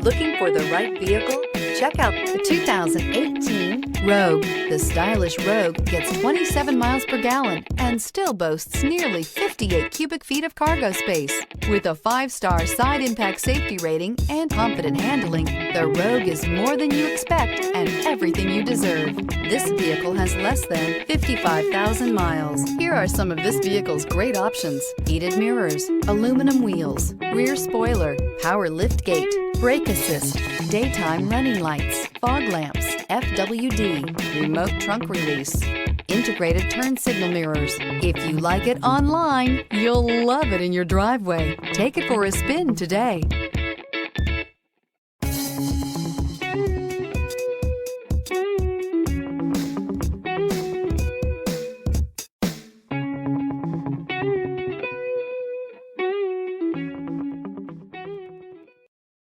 Looking for the right vehicle? Check out the 2018 Rogue. The stylish Rogue gets 27 miles per gallon and still boasts nearly 58 cubic feet of cargo space. With a 5-star side impact safety rating and confident handling, the Rogue is more than you expect and everything you deserve. This vehicle has less than 55,000 miles. Here are some of this vehicle's great options: heated mirrors, aluminum wheels, rear spoiler, power lift gate, brake assist, daytime running lights, fog lamps, FWD, remote trunk release, integrated turn signal mirrors. If you like it online, you'll love it in your driveway. Take it for a spin today.